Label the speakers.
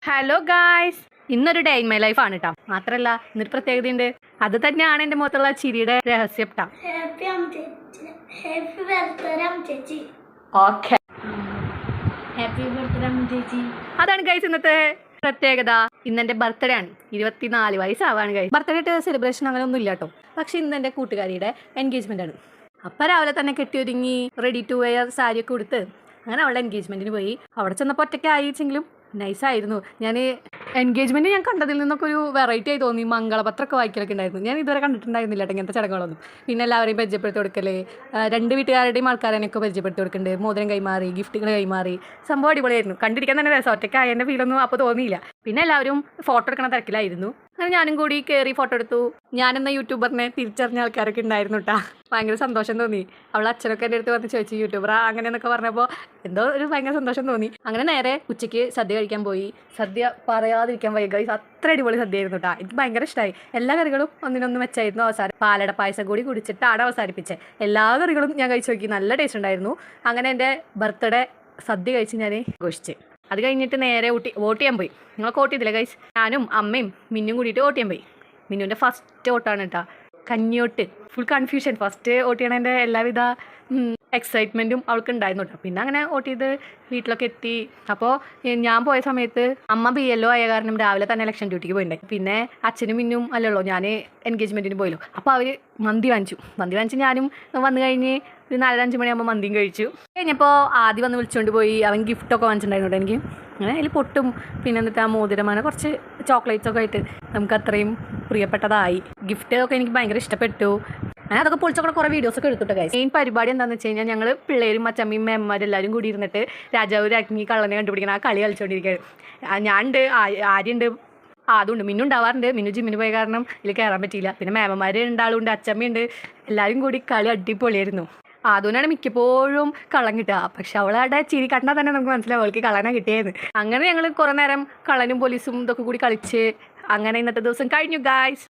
Speaker 1: Hello guys, ഇന്നൊരു day in my life ആണ് കേട്ടോ. മാത്രല്ല ഇന്നൊരു പ്രത്യേകതയുണ്ട്. അത് തന്നെയാണ് എൻ്റെ മുഖത്തുള്ള ചിരിയുടെ രഹസ്യം കേട്ടോ. ഓക്കെ, അതാണ് ഗൈസ് ഇന്നത്തെ പ്രത്യേകത. ഇന്നെൻ്റെ ബർത്ത്ഡേ ആണ്. 24 വയസ്സാവാണ് ഗൈസ്. ബർത്ത്ഡേ സെലിബ്രേഷൻ അങ്ങനെ ഒന്നും ഇല്ല കേട്ടോ. പക്ഷെ ഇന്ന് എൻ്റെ കൂട്ടുകാരിയുടെ എൻഗേജ്മെന്റ് ആണ്. അപ്പം രാവിലെ തന്നെ കെട്ടിയൊരുങ്ങി റെഡി ടു വെയർ സാരിയൊക്കെ കൊടുത്ത് അങ്ങനെ അവളുടെ എൻഗേജ്മെന്റിന് പോയി. അവിടെ ചെന്നപ്പോൾ ഒറ്റയ്ക്ക് ആയിച്ചെങ്കിലും നൈസായിരുന്നു. ഞാൻ എൻഗേജ്മെന്റ് ഞാൻ കണ്ടതിൽ നിന്നൊക്കെ ഒരു വെറൈറ്റി ആയി തോന്നി. മംഗളപത്രമൊക്കെ വായിക്കലൊക്കെ ഉണ്ടായിരുന്നു. ഞാൻ ഇതുവരെ കണ്ടിട്ടുണ്ടായിരുന്നില്ല ഇങ്ങനത്തെ ചടങ്ങുകളൊന്നും. പിന്നെ എല്ലാവരെയും പരിചയപ്പെടുത്തി കൊടുക്കല്, രണ്ട് വീട്ടുകാരുടെയും ആൾക്കാരെയൊക്കെ പരിചയപ്പെടുത്തി കൊടുക്കുന്നുണ്ട്. മോതിരം കൈമാറി, ഗിഫ്റ്റുകൾ കൈമാറി. സംഭവം അടിപൊളിയായിരുന്നു. കണ്ടിരിക്കാൻ തന്നെ രസം. ഒറ്റയ്ക്ക് ആയതിൻ്റെ ഫീലൊന്നും അപ്പോൾ തോന്നിയില്ല. പിന്നെ എല്ലാവരും ഫോട്ടോ എടുക്കണ തിരക്കിലായിരുന്നു. അങ്ങനെ ഞാനും കൂടി കയറി ഫോട്ടോ എടുത്തു. ഞാനെന്ന യൂട്യൂബറിനെ തിരിച്ചറിഞ്ഞ ആൾക്കാരൊക്കെ ഉണ്ടായിരുന്നു കേട്ടാ. ഭയങ്കര സന്തോഷം തോന്നി. അവളെ അച്ഛനൊക്കെ എൻ്റെ അടുത്ത് വന്ന് ചോദിച്ചു യൂട്യൂബറാ അങ്ങനെയെന്നൊക്കെ പറഞ്ഞപ്പോൾ എന്തോ ഒരു ഭയങ്കര സന്തോഷം തോന്നി. അങ്ങനെ നേരെ ഉച്ചയ്ക്ക് സദ്യ കഴിക്കാൻ പോയി. സദ്യ പറയാതിരിക്കാൻ വൈകി. അത്ര അടിപൊളി സദ്യ ആയിരുന്നു കേട്ടോ. എനിക്ക് ഭയങ്കര ഇഷ്ടമായി. എല്ലാ കറികളും ഒന്നിനൊന്നും വെച്ചായിരുന്നു. അവസാനം പാലട പായസം കൂടി കുടിച്ചിട്ടാണ് അവസാനിപ്പിച്ചത്. എല്ലാ കറികളും ഞാൻ കഴിച്ചു നോക്കി. നല്ല ടേസ്റ്റ് ഉണ്ടായിരുന്നു. അങ്ങനെ എൻ്റെ ബർത്ത്ഡേ സദ്യ കഴിച്ച് ഞാൻ ആഘോഷിച്ച്. അത് കഴിഞ്ഞിട്ട് നേരെ വോട്ട് ചെയ്യാൻ പോയി. നിങ്ങളൊക്കെ വോട്ട് ചെയ്തില്ലേ ഗൈസ്? ഞാനും അമ്മയും മിന്നും കൂടിയിട്ട് വോട്ട് ചെയ്യാൻ പോയി. മിന്നുവിൻ്റെ ഫസ്റ്റ് വോട്ടാണ് കേട്ടോ. കഞ്ഞിയോട്ട്. Full confusion. ഫസ്റ്റ് വോട്ട് ചെയ്യണതിൻ്റെ എല്ലാവിധ എക്സൈറ്റ്മെൻറ്റും അവൾക്ക് ഉണ്ടായിരുന്നു കേട്ടോ. പിന്നെ അങ്ങനെ വോട്ട് ചെയ്ത് വീട്ടിലൊക്കെ എത്തി. അപ്പോൾ ഞാൻ പോയ സമയത്ത് അമ്മ BLO ആയ കാരണം രാവിലെ തന്നെ ഇലക്ഷൻ ഡ്യൂട്ടിക്ക് പോയിട്ടുണ്ടായി. പിന്നെ അച്ഛനും മിന്നും അല്ലല്ലോ, ഞാൻ എൻഗേജ്മെൻറ്റിന് പോയല്ലോ. അപ്പോൾ അവർ മന്തി വാങ്ങിച്ചു. ഞാനും വന്നു കഴിഞ്ഞ് ഒരു 4-5 മണിയാകുമ്പോൾ മന്തിയും കഴിച്ചു. കഴിഞ്ഞപ്പോൾ ആദ്യം വന്ന് വിളിച്ചുകൊണ്ട് പോയി. അവൻ ഗിഫ്റ്റൊക്കെ വാങ്ങിച്ചിട്ടുണ്ടായിരുന്നു എനിക്ക്. അങ്ങനെ അതിൽ പൊട്ടും പിന്നെ എന്നിട്ട് ആ മോതിരമാണ് കുറച്ച് ചോക്ലേറ്റ്സൊക്കെ ആയിട്ട് നമുക്ക് അത്രയും പ്രിയപ്പെട്ടതായി. ഗിഫ്റ്റൊക്കെ എനിക്ക് ഭയങ്കര ഇഷ്ടപ്പെട്ടു. അങ്ങനെ അതൊക്കെ പൊളിച്ചൊക്കെ കുറേ വീഡിയോസൊക്കെ എടുത്തിട്ട് കഴിച്ചു. മെയിൻ പരിപാടി എന്താണെന്ന് വെച്ച് കഴിഞ്ഞാൽ ഞങ്ങൾ പിള്ളേരും അച്ചമ്മയും മേമ്മമാരും എല്ലാവരും കൂടി ഇരുന്നിട്ട് രാജാവ് രാജ്ഞി കള്ളനെ കണ്ടുപിടിക്കണം ആ കളി കളിച്ചുകൊണ്ടിരിക്കുകയാണ്. ഞാനുണ്ട്, ആര്യയുണ്ട്, അതുകൊണ്ട് മിന്നു ഉണ്ടാവാറുണ്ട്. മിന്നു ജിമ്മിന് പോയ കാരണം ഇതിൽ കയറാൻ പറ്റിയില്ല. പിന്നെ മേമ്മമാർ ഉണ്ടാളുണ്ട്, അച്ചമ്മയുണ്ട്. എല്ലാവരും കൂടി കളി അടിപൊളിയായിരുന്നു. അതുകൊണ്ടാണ് മിക്കപ്പോഴും കള്ളം കിട്ടുക. പക്ഷെ അവളവിടെ ചിരി കണ്ടാൽ തന്നെ നമുക്ക് മനസ്സിലാവും അവൾക്ക് കള്ളനെ കിട്ടിയത്. അങ്ങനെ ഞങ്ങൾ കുറേ നേരം കള്ളനും പോലീസും ഇതൊക്കെ കൂടി കളിച്ച് അങ്ങനെ ഇന്നത്തെ ദിവസം കഴിഞ്ഞു ഗായ്സ്.